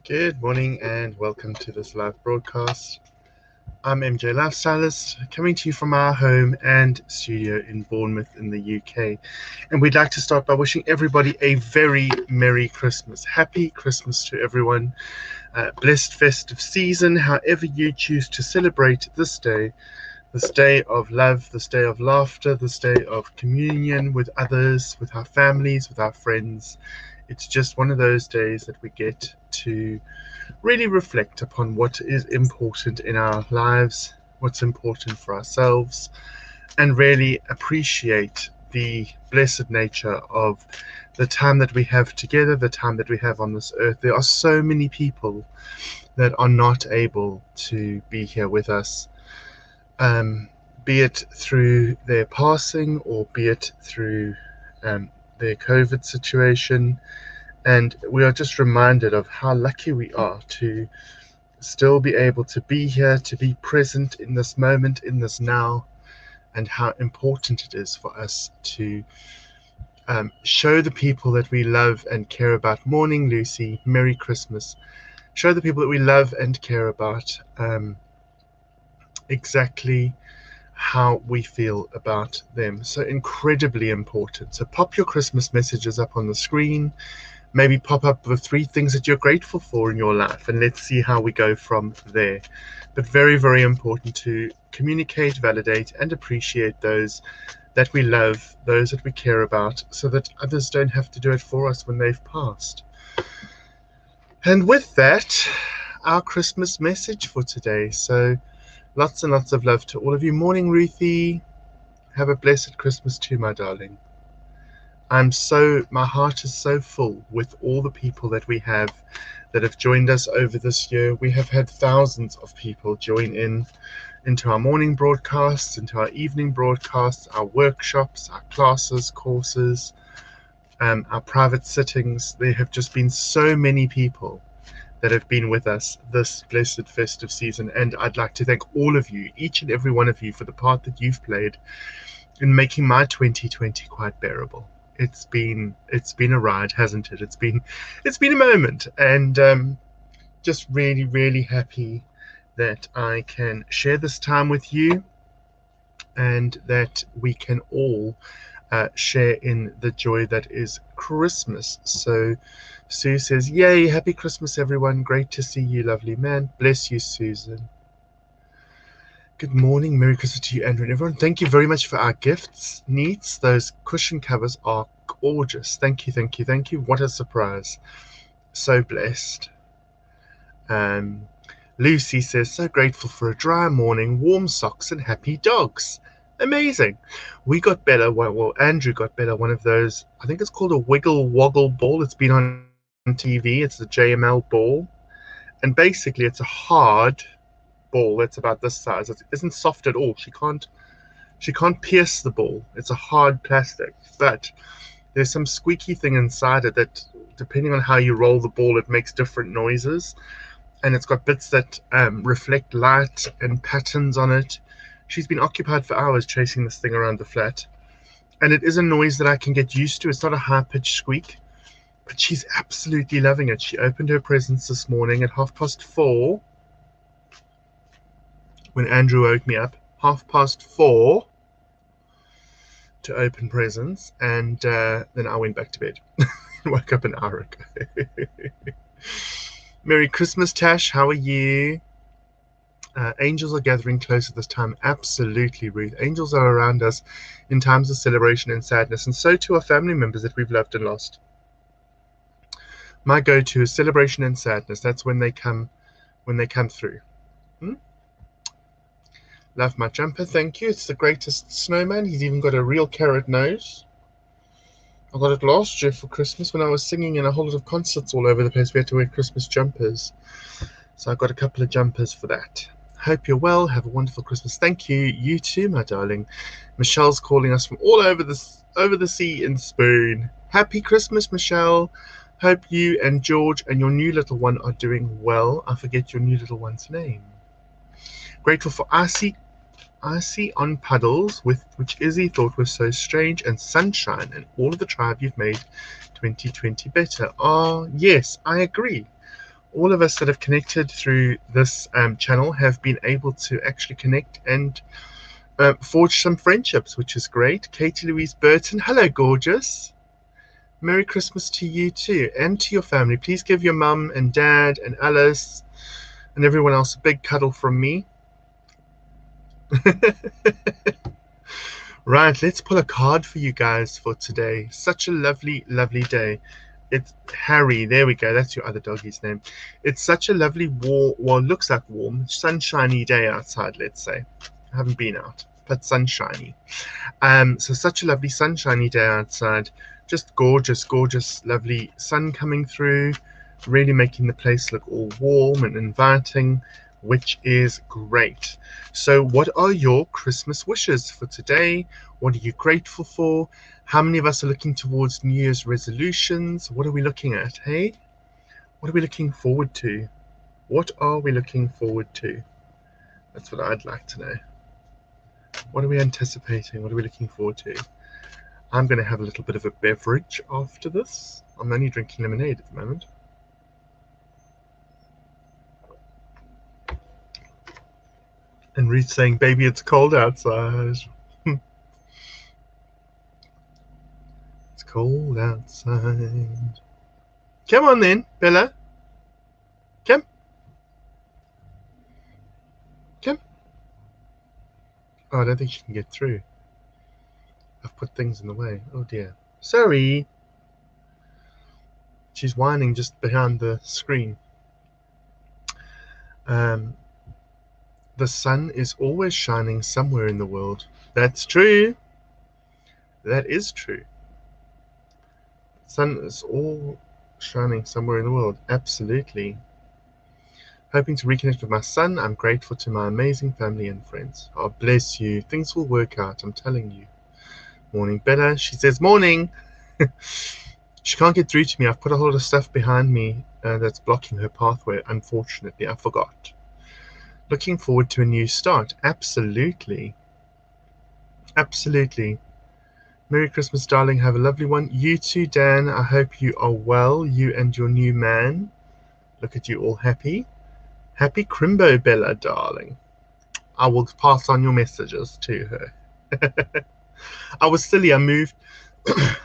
Good morning and welcome to this live broadcast. I'm MJ Lifestylist, coming to you from our home and studio in Bournemouth in the UK. And we'd like to start by wishing everybody a very Merry Christmas. Happy Christmas to everyone. Blessed festive season, however you choose to celebrate this day of love, this day of laughter, this day of communion with others, with our families, with our friends. It's just one of those days that we get to really reflect upon what is important in our lives, what's important for ourselves, and really appreciate the blessed nature of the time that we have together, the time that we have on this earth. There are so many people that are not able to be here with us, be it through their passing or be it through their COVID situation. And we are just reminded of how lucky we are to still be able to be here, to be present in this moment, in this now, and how important it is for us to show the people that we love and care about. Morning, Lucy. Merry Christmas. Show the people that we love and care about exactly how we feel about them. So incredibly important. So pop your Christmas messages up on the screen. Maybe pop up the 3 things that you're grateful for in your life, and let's see how we go from there. But very, very important to communicate, validate, and appreciate those that we love, those that we care about, so that others don't have to do it for us when they've passed. And with that, our Christmas message for today. So lots and lots of love to all of you. Morning, Ruthie. Have a blessed Christmas too, my darling. My heart is so full with all the people that we have that have joined us over this year. We have had thousands of people join into our morning broadcasts, into our evening broadcasts, our workshops, our classes, courses, our private sittings. There have just been so many people that have been with us this blessed festive season. And I'd like to thank all of you, each and every one of you, for the part that you've played in making my 2020 quite bearable. It's been a ride, hasn't it? It's been a moment, and just really, really happy that I can share this time with you, and that we can all share in the joy that is Christmas. So Sue says, "Yay! Happy Christmas, everyone! Great to see you, lovely man. Bless you, Susan." Good morning, Merry Christmas to you, Andrew, and everyone. Thank you very much for our gifts. Neats, those cushion covers are gorgeous. Thank you, thank you, thank you. What a surprise. So blessed. Lucy says, so grateful for a dry morning, warm socks, and happy dogs. Amazing. We got Bella, well, Andrew got Bella one of those, I think it's called a wiggle woggle ball. It's been on TV. It's the JML ball. And basically, it's a hard ball that's about this size. It isn't soft at all. She can't pierce the ball. It's a hard plastic, but there's some squeaky thing inside it that, depending on how you roll the ball, it makes different noises. And it's got bits that reflect light and patterns on it. She's been occupied for hours chasing this thing around the flat, and it is a noise that I can get used to. It's not a high-pitched squeak, but she's absolutely loving it. She opened her presents this morning at 4:30 when Andrew woke me up, 4:30 to open presents, and then I went back to bed. Woke up an hour ago. Merry Christmas, Tash. How are you? Angels are gathering close at this time. Absolutely, Ruth. Angels are around us in times of celebration and sadness, and so too are family members that we've loved and lost. My go-to is celebration and sadness. That's when they come through. Love my jumper, thank you. It's the greatest snowman. He's even got a real carrot nose. I got it last year for Christmas when I was singing in a whole lot of concerts all over the place. We had to wear Christmas jumpers. So I got a couple of jumpers for that. Hope you're well. Have a wonderful Christmas. Thank you. You too, my darling. Michelle's calling us from all over the sea in Spoon. Happy Christmas, Michelle. Hope you and George and your new little one are doing well. I forget your new little one's name. Grateful for icy on puddles, which Izzy thought was so strange, and sunshine, and all of the tribe you've made 2020 better. Oh, yes, I agree. all of us that have connected through this channel have been able to actually connect and forge some friendships, which is great. Katie Louise Burton, hello, gorgeous. Merry Christmas to you too, and to your family. Please give your mum and dad and Alice and everyone else a big cuddle from me. Right, let's pull a card for you guys for today. Such a lovely, lovely day. It's Harry. There we go. That's your other doggy's name. It's such a lovely, warm, well, it looks like warm, sunshiny day outside, let's say. I haven't been out, but sunshiny. So such a lovely, sunshiny day outside. Just gorgeous, gorgeous, lovely sun coming through, really making the place look all warm and inviting, which is great. So what are your Christmas wishes for today? What are you grateful for? How many of us are looking towards New Year's resolutions? What are we looking at, hey? What are we looking forward to? What are we looking forward to? That's what I'd like to know. What are we anticipating? What are we looking forward to? I'm going to have a little bit of a beverage after this. I'm only drinking lemonade at the moment. And Ruth saying, baby, it's cold outside. It's cold outside. Come on then, Bella. Come. Come. Oh, I don't think she can get through. I've put things in the way. Oh dear. Sorry. She's whining just behind the screen. The sun is always shining somewhere in the world. That's true. That is true. The sun is all shining somewhere in the world. Absolutely. Hoping to reconnect with my son. I'm grateful to my amazing family and friends. Oh, bless you. Things will work out, I'm telling you. Morning, Bella. She says, morning. She can't get through to me. I've put a whole lot of stuff behind me that's blocking her pathway. Unfortunately, I forgot. Looking forward to a new start. Absolutely. Absolutely. Merry Christmas, darling. Have a lovely one. You too, Dan. I hope you are well. You and your new man. Look at you all happy. Happy Crimbo, Bella, darling. I will pass on your messages to her. I was silly. I moved.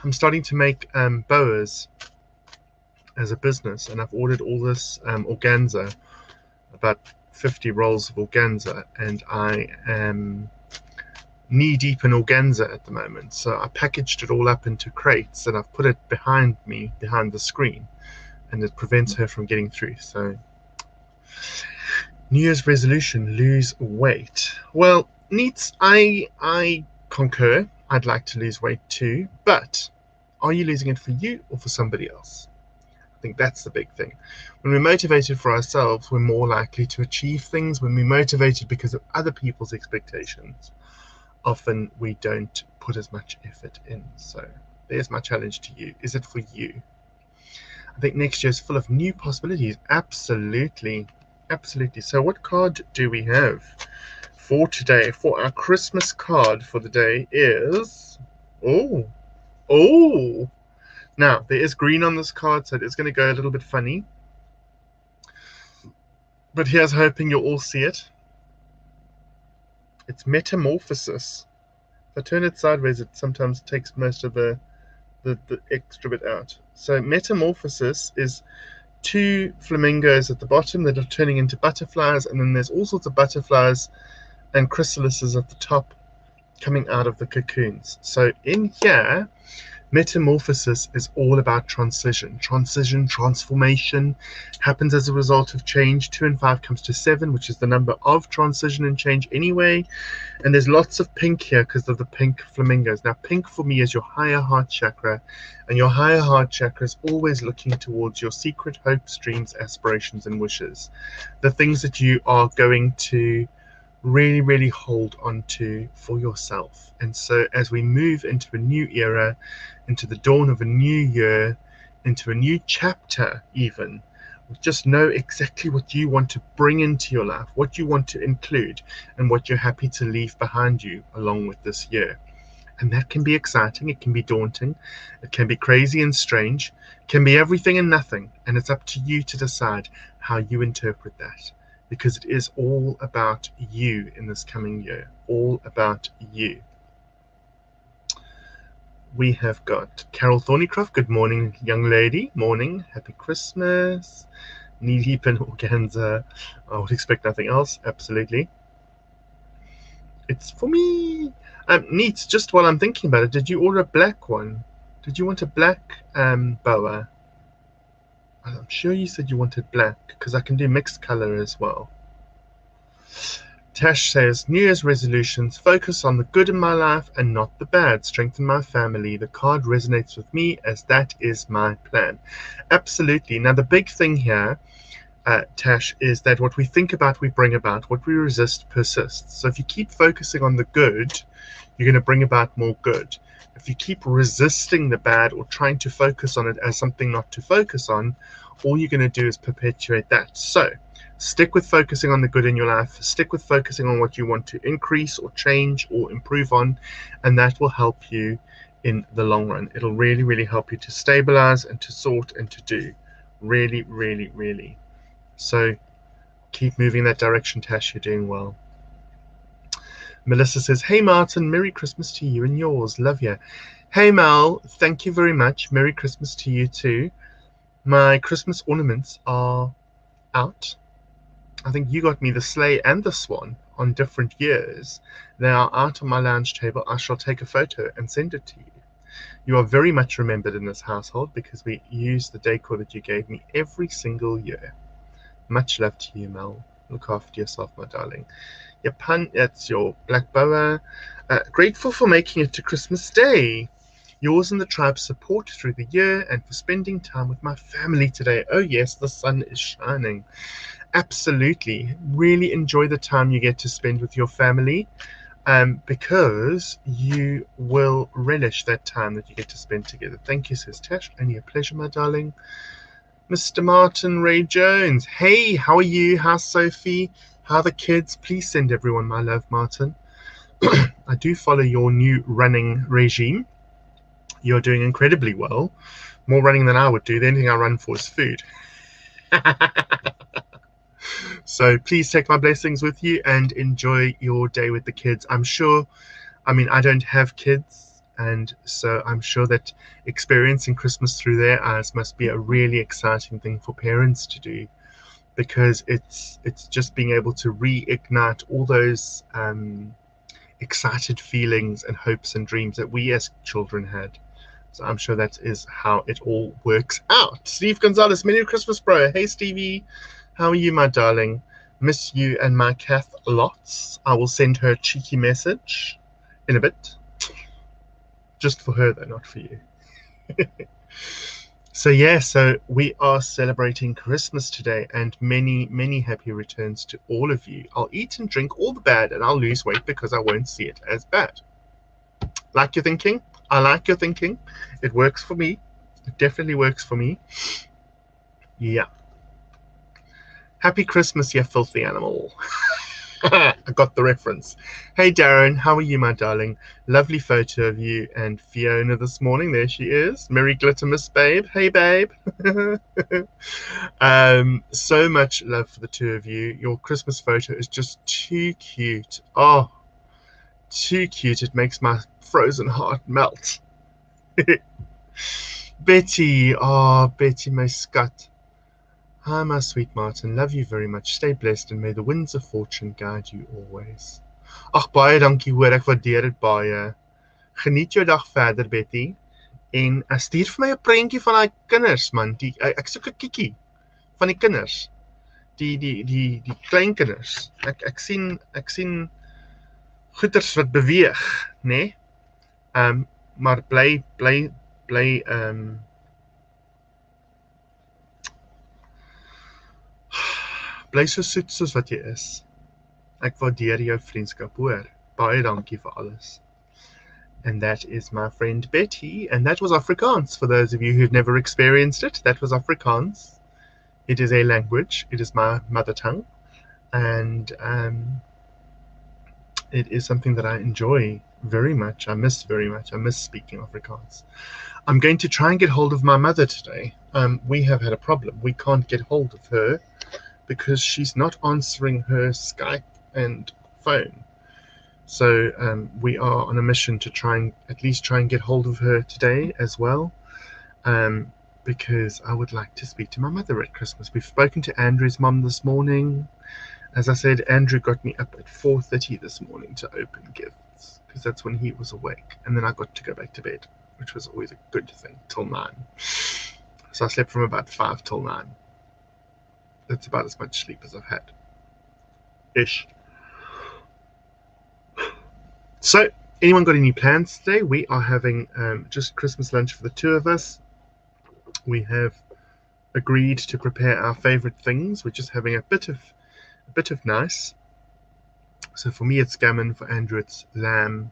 I'm starting to make boas as a business, and I've ordered all this organza, about 50 rolls of organza, and I am knee deep in organza at the moment. So I packaged it all up into crates and I've put it behind me, behind the screen, and it prevents her from getting through. So New Year's resolution, lose weight. Well, Neats, I concur. I'd like to lose weight too, but are you losing it for you or for somebody else? I think that's the big thing. When we're motivated for ourselves, we're more likely to achieve things. When we're motivated because of other people's expectations, often we don't put as much effort in. So there's my challenge to you. Is it for you? I think next year is full of new possibilities. Absolutely. Absolutely. So what card do we have for today? For our Christmas card for the day is... Oh! Now, there is green on this card, so it's going to go a little bit funny. But here's hoping you'll all see it. It's Metamorphosis. If I turn it sideways, it sometimes takes most of the extra bit out. So Metamorphosis is two flamingos at the bottom that are turning into butterflies, and then there's all sorts of butterflies and chrysalises at the top coming out of the cocoons. So in here, Metamorphosis is all about transition. Transformation happens as a result of change. 2 and 5 comes to 7, which is the number of transition and change anyway. And there's lots of pink here because of the pink flamingos. Now, pink for me is your higher heart chakra. And your higher heart chakra is always looking towards your secret hopes, dreams, aspirations, and wishes. The things that you are going to really, really hold on to for yourself. And so as we move into a new era, into the dawn of a new year, into a new chapter even, just know exactly what you want to bring into your life, what you want to include, and what you're happy to leave behind you along with this year. And that can be exciting, it can be daunting, it can be crazy and strange, it can be everything and nothing. And it's up to you to decide how you interpret that, because it is all about you in this coming year, all about you. We have got Carol Thornycroft. Good morning, young lady. Morning. Happy Christmas. Knee deep in organza. I would expect nothing else. Absolutely. It's for me. Neat. Just while I'm thinking about it, did you order a black one? Did you want a black boa? I'm sure you said you wanted black, because I can do mixed color as well. Tash says, New Year's resolutions, focus on the good in my life and not the bad, strengthen my family. The card resonates with me as that is my plan. Absolutely. Now, the big thing here, Tash, is that what we think about, we bring about. What we resist persists. So if you keep focusing on the good, you're going to bring about more good. If you keep resisting the bad or trying to focus on it as something not to focus on, all you're going to do is perpetuate that. So stick with focusing on the good in your life. Stick with focusing on what you want to increase or change or improve on, and that will help you in the long run. It'll really, really help you to stabilize and to sort and to do. Really, really, really. So keep moving in that direction, Tash. You're doing well. Melissa says, hey, Martin, Merry Christmas to you and yours. Love you. Hey, Mel, thank you very much. Merry Christmas to you too. My Christmas ornaments are out. I think you got me the sleigh and the swan on different years. They are out on my lounge table. I shall take a photo and send it to you. You are very much remembered in this household because we use the decor that you gave me every single year. Much love to you, Mel. Look after yourself, my darling. Your pun, that's your black boa. Grateful for making it to Christmas Day. Yours and the tribe's support through the year and for spending time with my family today. Oh yes, the sun is shining. Absolutely. Really enjoy the time you get to spend with your family, because you will relish that time that you get to spend together. Thank you, says Tash. Only a pleasure, my darling. Mr. Martin Ray Jones. Hey, how are you? How's Sophie? How are the kids? Please send everyone my love, Martin. I do follow your new running regime. You're doing incredibly well. More running than I would do. The only thing I run for is food. So please take my blessings with you and enjoy your day with the kids. I'm sure, I don't have kids, and so I'm sure that experiencing Christmas through their eyes must be a really exciting thing for parents to do, because it's just being able to reignite all those excited feelings and hopes and dreams that we as children had. So I'm sure that is how it all works out. Steve Gonzalez, Merry Christmas, bro. Hey, Stevie. How are you, my darling? Miss you and my Kath lots. I will send her a cheeky message in a bit. Just for her, though, not for you. So we are celebrating Christmas today, and many, many happy returns to all of you. I'll eat and drink all the bad, and I'll lose weight because I won't see it as bad. Like your thinking? I like your thinking. It works for me. It definitely works for me. Yeah. Happy Christmas, you filthy animal. I got the reference. Hey, Darren, how are you, my darling? Lovely photo of you and Fiona this morning. There she is. Merry Glittermas, babe. Hey, babe. So much love for the two of you. Your Christmas photo is just too cute. Oh, too cute. It makes my frozen heart melt. Betty. Oh, Betty, my scut. Hi, my sweet Martin. Love you very much. Stay blessed and may the winds of fortune guide you always. Ag, baie dankie hoor. Ek waardeer dit baie. Geniet jou dag verder, Betty. En stuur vir my 'n prentjie van daai kinders, man. Ek soek 'n kiekie van die kinders. Die klein kinders. Ek sien goeters wat beweeg, né? Maar bly bly so soet soos wat jy is. Ek waardeer jou vriendskap, hoor. Baie dankie vir alles. And that is my friend Betty. And that was Afrikaans. For those of you who've never experienced it, that was Afrikaans. It is a language. It is my mother tongue. And It is something that I enjoy very much. I miss very much. I miss speaking Afrikaans. I'm going to try and get hold of my mother today. We have had a problem. We can't get hold of her because she's not answering her Skype and phone. So we are on a mission to at least try and get hold of her today as well, because I would like to speak to my mother at Christmas. We've spoken to Andrew's mum this morning. As I said, Andrew got me up at 4:30 this morning to open gifts because that's when he was awake, and then I got to go back to bed, which was always a good thing, till 9. So I slept from about 5 till 9. That's about as much sleep as I've had. Ish. So, anyone got any plans today? We are having just Christmas lunch for the two of us. We have agreed to prepare our favorite things. We're just having a bit of nice. So for me it's gammon, for Andrew it's lamb,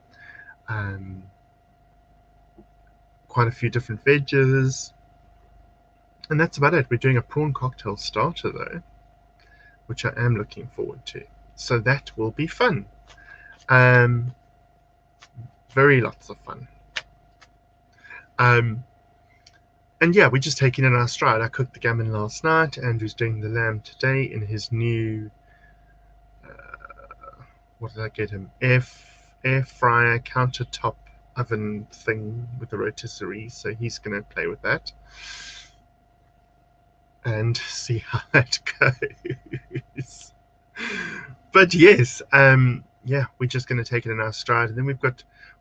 quite a few different veggies, and that's about it. We're doing a prawn cocktail starter though, which I am looking forward to. So that will be fun. Very lots of fun. And yeah, we're just taking it in our stride. I cooked the gammon last night. Andrew's doing the lamb today in his new what did I get him? Air fryer countertop oven thing with the rotisserie. So he's going to play with that and see how that goes. But yes, yeah, we're just going to take it in our stride. And then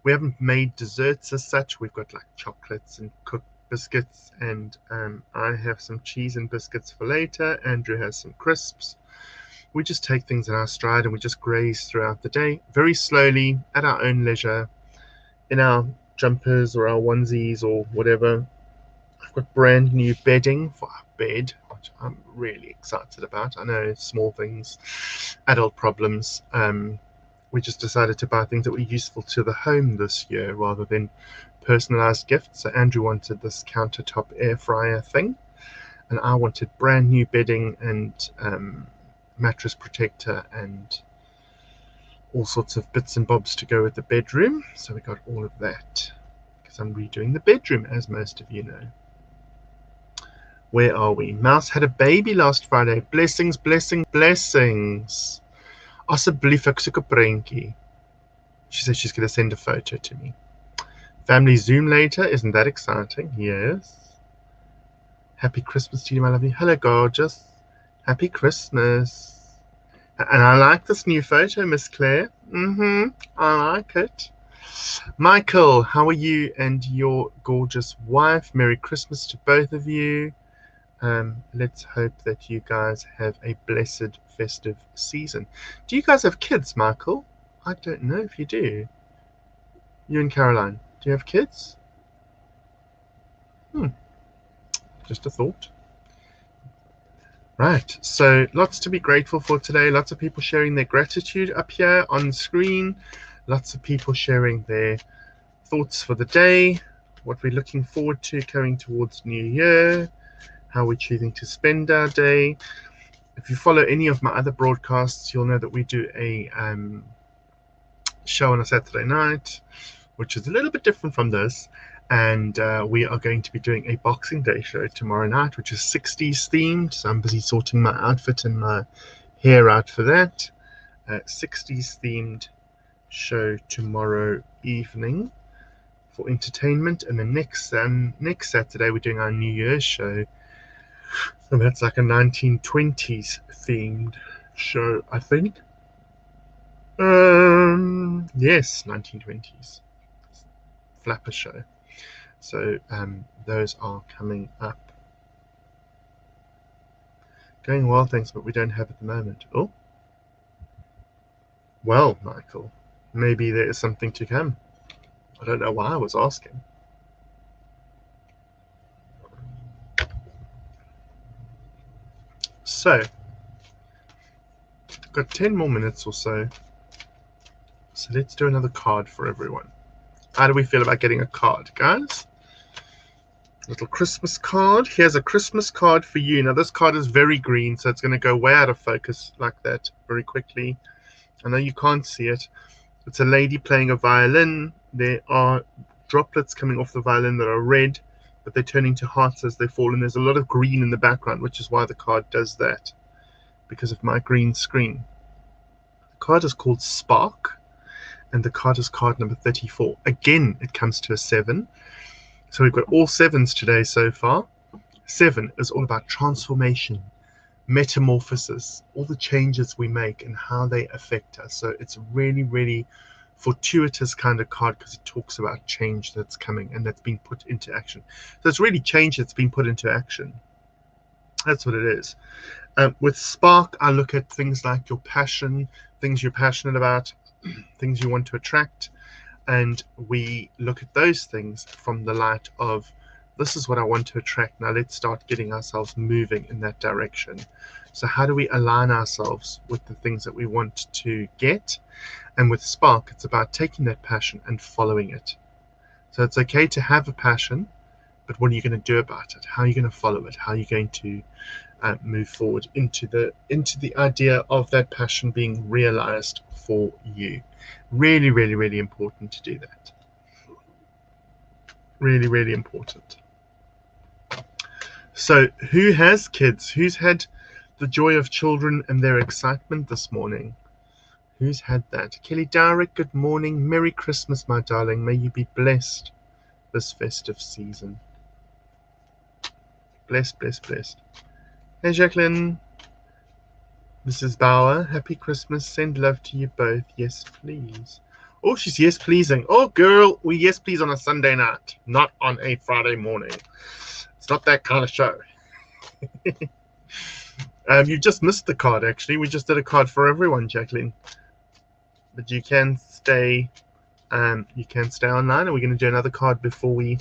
we haven't made desserts as such. We've got like chocolates and cooked biscuits, and I have some cheese and biscuits for later. Andrew has some crisps. We just take things in our stride and we just graze throughout the day, very slowly, at our own leisure, in our jumpers or our onesies or whatever. I've got brand new bedding for our bed, which I'm really excited about. I know, small things, adult problems. We just decided to buy things that were useful to the home this year rather than personalized gifts. So Andrew wanted this countertop air fryer thing, and I wanted brand new bedding and mattress protector and all sorts of bits and bobs to go with the bedroom. So we got all of that because I'm redoing the bedroom, as most of you know. Where are we? Mouse had a baby last Friday. Blessings, blessings, blessings. Asseblief, ek soek 'n prentjie. She said she's going to send a photo to me. Family Zoom later. Isn't that exciting? Yes. Happy Christmas to you, my lovely. Hello, gorgeous. Happy Christmas. And I like this new photo, Miss Claire. I like it. Michael, how are you and your gorgeous wife? Merry Christmas to both of you. Let's hope that you guys have a blessed festive season. Do you guys have kids, Michael? I don't know if you do. You and Caroline, do you have kids? Just a thought. Right, so lots to be grateful for today. Lots of people sharing their gratitude up here on screen. Lots of people sharing their thoughts for the day, what we're looking forward to coming towards New Year, how we're choosing to spend our day. If you follow any of my other broadcasts, you'll know that we do a show on a Saturday night, which is a little bit different from this. And we are going to be doing a Boxing Day show tomorrow night, which is 60s themed. So I'm busy sorting my outfit and my hair out for that. 60s themed show tomorrow evening for entertainment. And then next Saturday, we're doing our New Year's show. And that's like a 1920s themed show, I think. Yes, 1920s. Flapper show. So those are coming up. Going well, thanks, but we don't have at the moment. Oh. Well, Michael, maybe there is something to come. I don't know why I was asking. So, got 10 more minutes or so. So let's do another card for everyone. How do we feel about getting a card, guys? Little Christmas card. Here's a Christmas card for you. Now this card is very green, so it's going to go way out of focus like that very quickly. I know you can't see it, It's a lady playing a violin. There are droplets coming off the violin that are red, but they turn into hearts as they fall, and there's a lot of green in the background, which is why the card does that, because of my green screen. The card is called Spark, and the card is card number 34. Again, it comes to a 7. So we've got all 7s today so far. 7 is all about transformation, metamorphosis, all the changes we make and how they affect us. So it's a really, really fortuitous kind of card because it talks about change that's coming and that's been put into action. So it's really change that's been put into action. That's what it is. With Spark, I look at things like your passion, things you're passionate about, things you want to attract, and we look at those things from the light of, this is what I want to attract. Now let's start getting ourselves moving in that direction. So how do we align ourselves with the things that we want to get? And with Spark, it's about taking that passion and following it. So it's okay to have a passion, but what are you going to do about it? How are you going to follow it? How are you going to move forward into the idea of that passion being realized for you? Really, really, really important to do that. Really, really important. So who has kids? Who's had the joy of children and their excitement this morning? Who's had that? Kelly Dowrick, good morning. Merry Christmas, my darling. May you be blessed this festive season. Blessed, blessed, blessed. Hey, Jacqueline. Mrs. Bauer, happy Christmas. Send love to you both. Yes, please. Oh, she's yes pleasing. Oh, girl, we yes please on a Sunday night, not on a Friday morning. It's not that kind of show. You just missed the card, actually. We just did a card for everyone, Jacqueline. But you can stay online, and we're going to do another card before we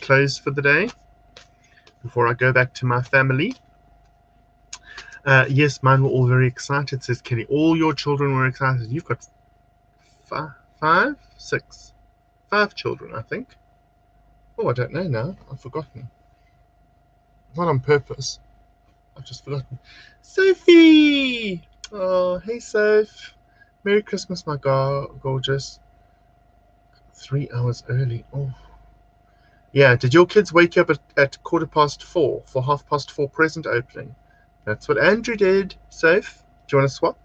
close for the day, before I go back to my family. Yes, mine were all very excited, says Kelly. All your children were excited. You've got five children, I think. Oh, I don't know now. I've forgotten. Not on purpose. I've just forgotten. Sophie! Oh, hey, Soph. Merry Christmas, my gorgeous. 3 hours early. Oh. Yeah, did your kids wake you up at 4:15 for 4:30 present opening? That's what Andrew did. Soph, do you want to swap?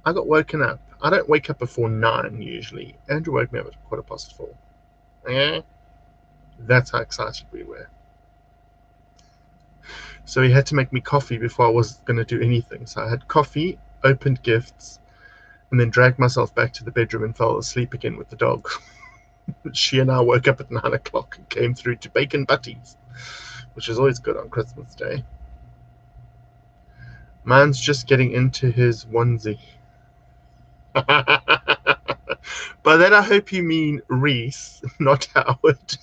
I got woken up. I don't wake up before 9 usually. Andrew woke me up at 4:15. Yeah, that's how excited we were. So he had to make me coffee before I was going to do anything. So I had coffee, opened gifts, and then dragged myself back to the bedroom and fell asleep again with the dog. She and I woke up at 9 o'clock and came through to bacon butties, which is always good on Christmas Day. Mine's just getting into his onesie. By that I hope you mean Reese, not Howard.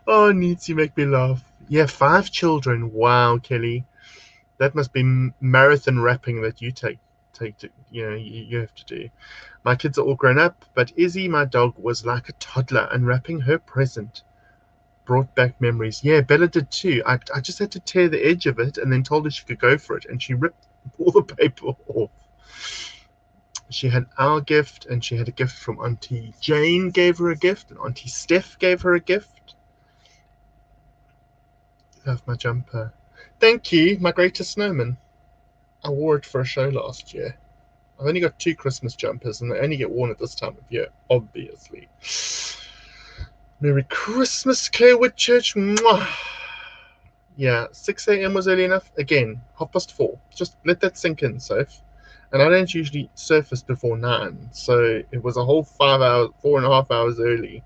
Oh, Needs, you make me laugh. Yeah, 5 children. Wow, Kelly. That must be marathon rapping that you take to, you have to do. My kids are all grown up, but Izzy, my dog, was like a toddler, and wrapping her present brought back memories. Yeah, Bella did too. I just had to tear the edge of it and then told her she could go for it, and she ripped all the paper off. She had our gift, and she had a gift from Auntie Jane gave her a gift, and Auntie Steph gave her a gift. Love my jumper. Thank you, my greatest snowman. I wore it for a show last year. I've only got 2 Christmas jumpers, and they only get worn at this time of year, obviously. Merry Christmas, Claire Whitchurch. Mwah. Yeah, 6 a.m. was early enough. Again, 4:30. Just let that sink in, Soph. And I don't usually surface before 9, so it was a whole 5 hours, 4.5 hours early.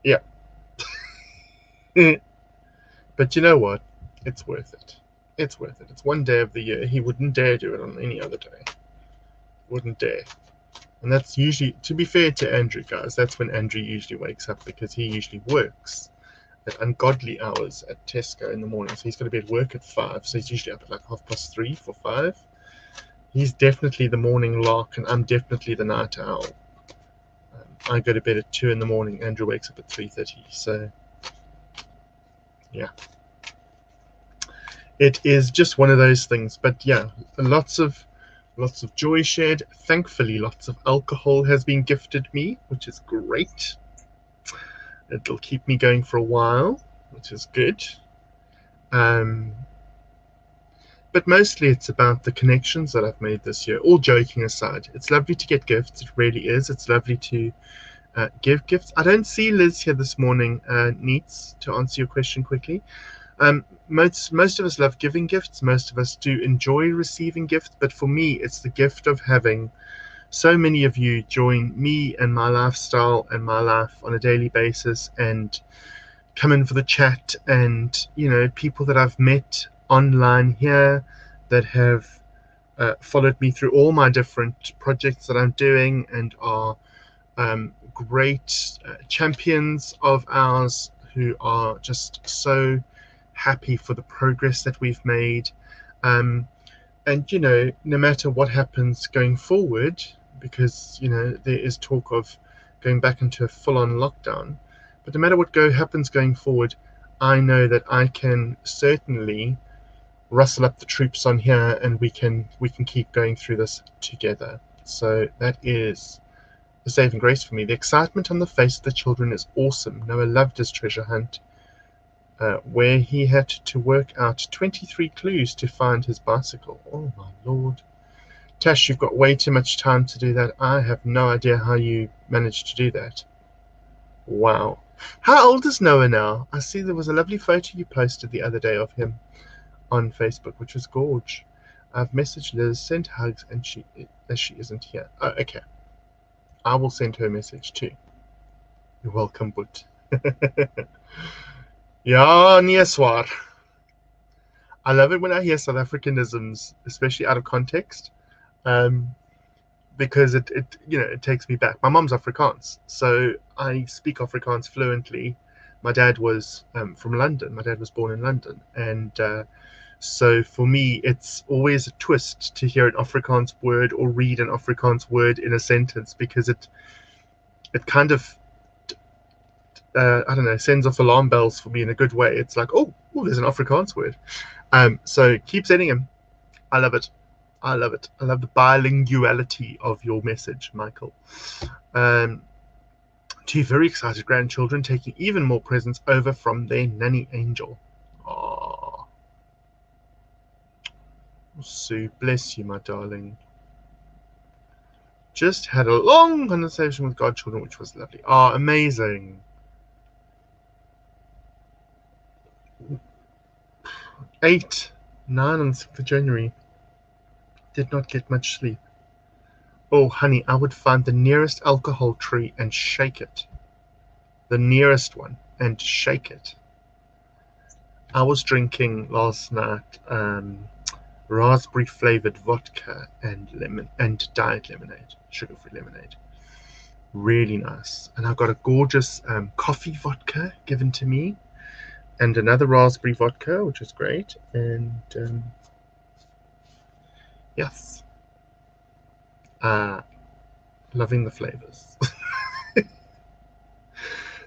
Yeah. But you know what? It's worth it. It's worth it. It's one day of the year. He wouldn't dare do it on any other day. Wouldn't dare. And that's usually, to be fair to Andrew, guys, that's when Andrew usually wakes up, because he usually works at ungodly hours at Tesco in the morning. So he's got to be at work at 5. So he's usually up at like 3:30 for 5. He's definitely the morning lark, and I'm definitely the night owl. I go to bed at 2 in the morning. Andrew wakes up at 3:30. So, yeah. it is just one of those things. But yeah, lots of joy shared. Thankfully, lots of alcohol has been gifted me, which is great. It'll keep me going for a while, which is good. But mostly it's about the connections that I've made this year. All joking aside, it's lovely to get gifts. It really is. It's lovely to give gifts. I don't see Liz here this morning, Neats, to answer your question quickly. Most of us love giving gifts. Most of us do enjoy receiving gifts. But for me, it's the gift of having so many of you join me and my lifestyle and my life on a daily basis and come in for the chat, and people that I've met online here that have followed me through all my different projects that I'm doing and are great champions of ours who are just so happy for the progress that we've made. And no matter what happens going forward, because there is talk of going back into a full-on lockdown, but no matter what happens going forward, I know that I can certainly rustle up the troops on here, and we can keep going through this together. So that is the saving grace for me. The excitement on the face of the children is awesome. Noah loved his treasure hunt, where he had to work out 23 clues to find his bicycle. Oh my lord. Tash, you've got way too much time to do that. I have no idea how you managed to do that. Wow. How old is Noah now? I see there was a lovely photo you posted the other day of him on Facebook, which was gorge. I've messaged Liz, sent hugs, and she isn't here. Oh, okay. I will send her a message too. You're welcome, Boet. Ja, nee, swaar. I love it when I hear South Africanisms, especially out of context, because it takes me back. My mom's Afrikaans, so I speak Afrikaans fluently. My dad was from London. My dad was born in London, and so for me, it's always a twist to hear an Afrikaans word or read an Afrikaans word in a sentence, because it kind of I don't know, sends off alarm bells for me in a good way. It's like, oh, there's an Afrikaans word. So keep sending him. I love it. I love it. I love the bilinguality of your message, Michael. Two very excited grandchildren taking even more presents over from their nanny angel. Oh, Sue, bless you, my darling. Just had a long conversation with godchildren, which was lovely. Oh, amazing. 8, 9 on the 6th of January. Did not get much sleep. Oh, honey, I would find the nearest alcohol tree and shake it. The nearest one and shake it. I was drinking last night raspberry flavored vodka and diet lemonade, sugar-free lemonade. Really nice. And I got a gorgeous coffee vodka given to me, and another raspberry vodka, which is great. And yes, loving the flavors.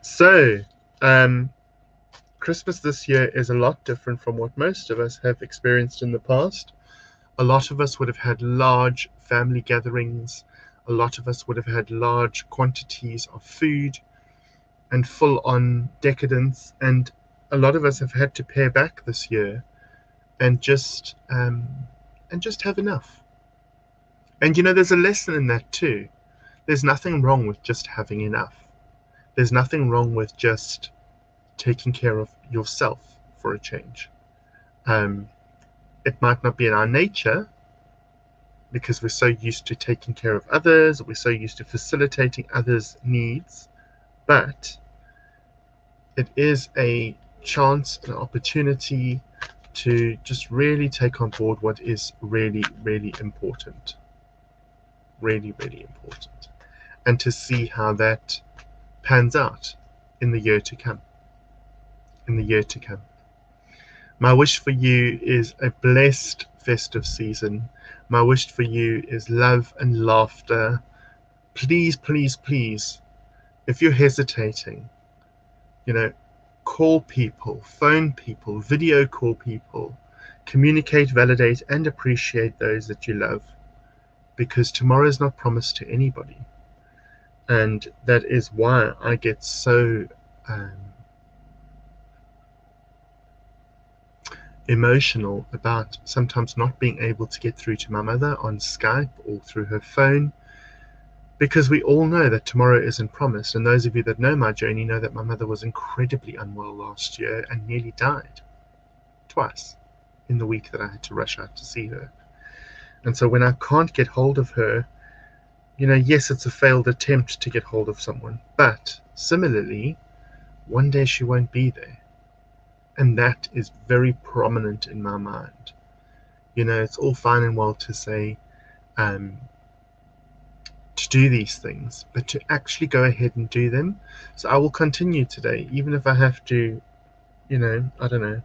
So Christmas this year is a lot different from what most of us have experienced in the past. A lot of us would have had large family gatherings. A lot of us would have had large quantities of food and full-on decadence. And a lot of us have had to pare back this year and just have enough. And there's a lesson in that too. There's nothing wrong with just having enough. There's nothing wrong with just taking care of yourself for a change. It might not be in our nature, because we're so used to taking care of others, we're so used to facilitating others' needs, but it is a chance, an opportunity to just really take on board what is really, really important. Really, really important. And to see how that pans out in the year to come. My wish for you is a blessed festive season. My wish for you is love and laughter. Please, please, please, if you're hesitating, call people, phone people, video call people, Communicate, validate, and appreciate those that you love, because tomorrow is not promised to anybody. And that is why I get so emotional about sometimes not being able to get through to my mother on Skype or through her phone, because we all know that tomorrow isn't promised. And those of you that know my journey know that my mother was incredibly unwell last year and nearly died twice in the week that I had to rush out to see her. And so when I can't get hold of her, yes, it's a failed attempt to get hold of someone, but similarly, one day she won't be there. And that is very prominent in my mind. It's all fine and well to say, to do these things, but to actually go ahead and do them. So I will continue today, even if I have to, I don't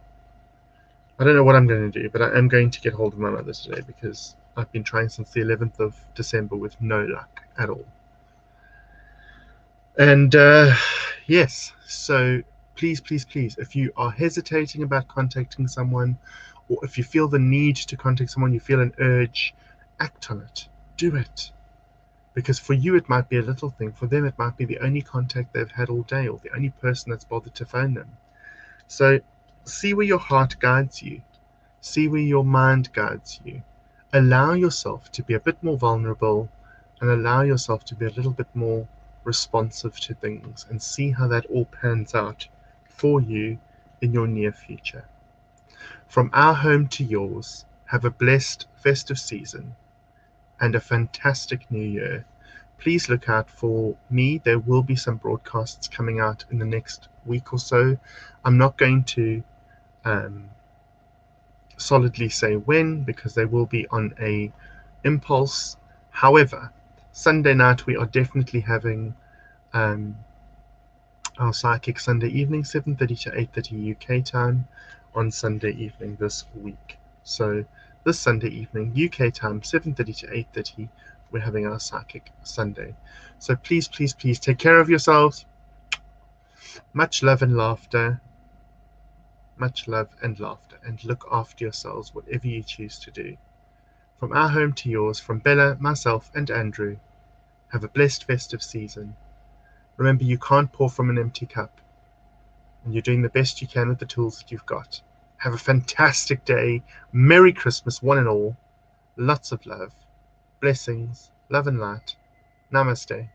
know what I'm going to do, but I am going to get hold of my mother today, because I've been trying since the 11th of December with no luck at all. And yes, so please, if you are hesitating about contacting someone, or if you feel the need to contact someone, you feel an urge, act on it. Do it. Because for you it might be a little thing, for them it might be the only contact they've had all day, or the only person that's bothered to phone them. So see where your heart guides you. See where your mind guides you. Allow yourself to be a bit more vulnerable, and allow yourself to be a little bit more responsive to things, and see how that all pans out for you in your near future. From our home to yours, have a blessed festive season and a fantastic new year. Please look out for me. There will be some broadcasts coming out in the next week or so. I'm not going to solidly say when, because they will be on a impulse. However, Sunday night we are definitely having our Psychic Sunday evening, 7:30 to 8:30 UK time on Sunday evening this week. So this Sunday evening, UK time, 7:30 to 8:30, we're having our Psychic Sunday. So please take care of yourselves. Much love and laughter. Much love and laughter. And look after yourselves, whatever you choose to do. From our home to yours, from Bella, myself, and Andrew, have a blessed festive season. Remember, you can't pour from an empty cup, and you're doing the best you can with the tools that you've got. Have a fantastic day. Merry Christmas, one and all. Lots of love. Blessings, love and light. Namaste.